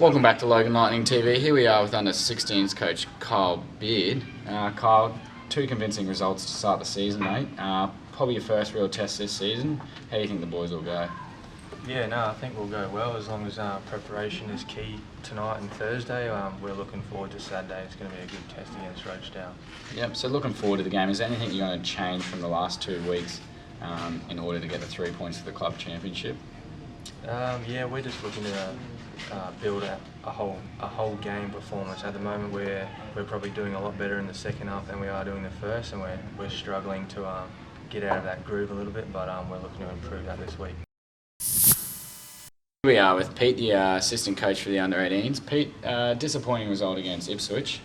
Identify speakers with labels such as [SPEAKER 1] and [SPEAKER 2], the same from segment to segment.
[SPEAKER 1] Welcome back to Logan Lightning TV. Here we are with under 16s coach Kyle Beard. Kyle, two convincing results to start the season, mate. Probably your first real test this season. How do you think the boys will go?
[SPEAKER 2] Yeah, no, I think we'll go well as long as preparation is key tonight and Thursday. We're looking forward to Saturday. It's going to be a good test against Rochedale.
[SPEAKER 1] Yep, so looking forward to the game. Is there anything you're going to change from the last 2 weeks in order to get the 3 points to the club championship?
[SPEAKER 2] Yeah, we're just looking to build a whole game performance. At the moment, we're probably doing a lot better in the second half than we are doing the first, and we're struggling to get out of that groove a little bit. But we're looking to improve that this week.
[SPEAKER 1] Here we are with Pete, the assistant coach for the under-18s. Pete, disappointing result against Ipswich.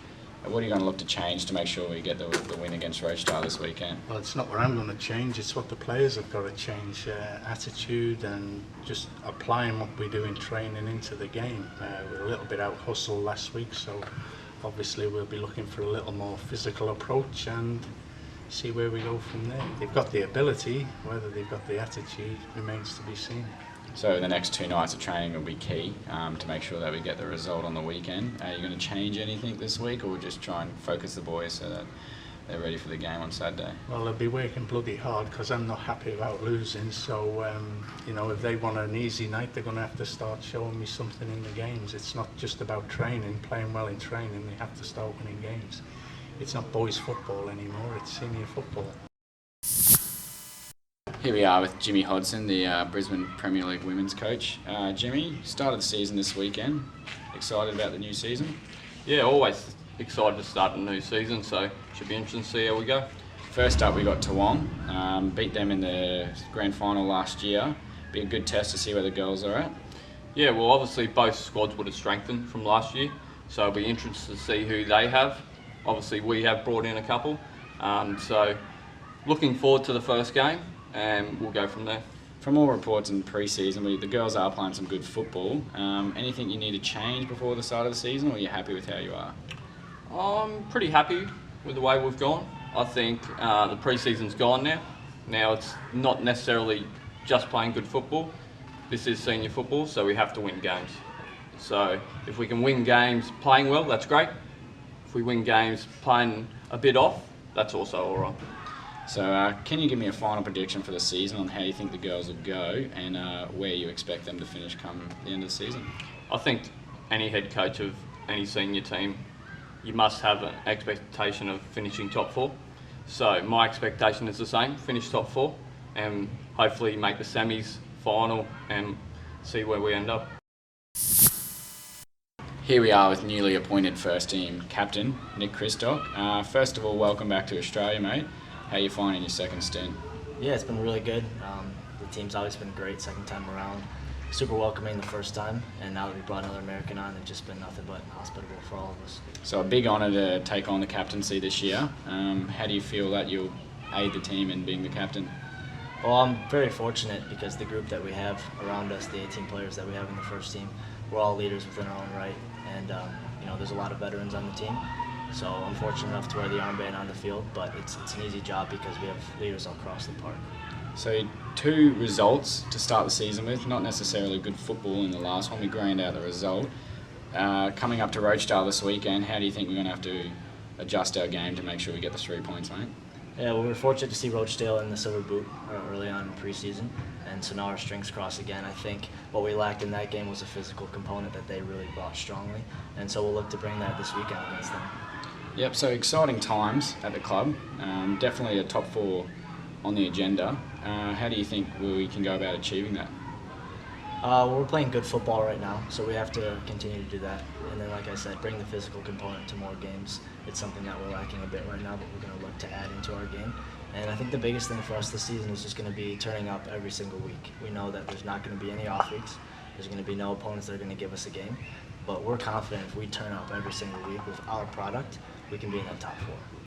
[SPEAKER 1] What are you going to look to change to make sure we get the win against Rochedale this weekend?
[SPEAKER 3] Well, it's not what I'm going to change, it's what the players have got to change. Attitude and just applying what we do in training into the game. We're a little bit out hustled last week, so obviously we'll be looking for a little more physical approach and see where we go from there. They've got the ability, whether they've got the attitude remains to be seen.
[SPEAKER 1] So the next 2 nights of training will be key to make sure that we get the result on the weekend. Are you going to change anything this week, or just try and focus the boys so that they're ready for the game on Saturday?
[SPEAKER 3] Well, they'll be working bloody hard because I'm not happy about losing. So, if they want an easy night, they're going to have to start showing me something in the games. It's not just about training, playing well in training. They have to start winning games. It's not boys' football anymore, it's senior football.
[SPEAKER 1] Here we are with Jimmy Hodsdon, the Brisbane Premier League women's coach. Jimmy, started the season this weekend. Excited about the new season?
[SPEAKER 4] Yeah, always excited to start a new season, so should be interesting to see how we go.
[SPEAKER 1] First up, we got Toowong. Beat them in the grand final last year. Be a good test to see where the girls are at.
[SPEAKER 4] Yeah, well, obviously both squads would have strengthened from last year, so it'll be interesting to see who they have. Obviously, we have brought in a couple, so looking forward to the first game, and we'll go from there.
[SPEAKER 1] From all reports in pre-season, the girls are playing some good football. Anything you need to change before the start of the season, or are you happy with how you are?
[SPEAKER 4] I'm pretty happy with the way we've gone. I think the pre-season's gone now. Now it's not necessarily just playing good football. This is senior football, so we have to win games. So if we can win games playing well, that's great. If we win games playing a bit off, that's also all right.
[SPEAKER 1] So can you give me a final prediction for the season on how you think the girls will go and where you expect them to finish come the end of the season?
[SPEAKER 4] I think any head coach of any senior team, you must have an expectation of finishing top 4. So my expectation is the same, finish top 4 and hopefully make the semis, final and see where we end up.
[SPEAKER 1] Here we are with newly appointed first team captain, Nick Kristock. First of all, welcome back to Australia, mate. How are you finding your second stint?
[SPEAKER 5] Yeah, it's been really good. The team's always been great second time around. Super welcoming the first time, and now that we brought another American on, it's just been nothing but hospitable for all of us.
[SPEAKER 1] So a big honour to take on the captaincy this year. How do you feel that you'll aid the team in being the captain?
[SPEAKER 5] Well, I'm very fortunate because the group that we have around us, the 18 players that we have in the first team, we're all leaders within our own right, and there's a lot of veterans on the team. So I'm fortunate enough to wear the armband on the field, but it's an easy job because we have leaders across the park.
[SPEAKER 1] So 2 results to start the season with, not necessarily good football in the last one. We ground out the result. Coming up to Rochedale this weekend, how do you think we're going to have to adjust our game to make sure we get the 3 points, mate?
[SPEAKER 5] Yeah, well, we were fortunate to see Rochedale in the silver boot early on in pre-season, and so now our strings cross again. I think what we lacked in that game was a physical component that they really brought strongly, and so we'll look to bring that this weekend against them.
[SPEAKER 1] Yep, so exciting times at the club. Definitely a top 4 on the agenda. How do you think we can go about achieving that?
[SPEAKER 5] We're playing good football right now, so we have to continue to do that. And then, like I said, bring the physical component to more games. It's something that we're lacking a bit right now, but we're going to look to add into our game. And I think the biggest thing for us this season is just going to be turning up every single week. We know that there's not going to be any off weeks. There's going to be no opponents that are going to give us a game. But we're confident if we turn up every single week with our product, we can be in that top 4.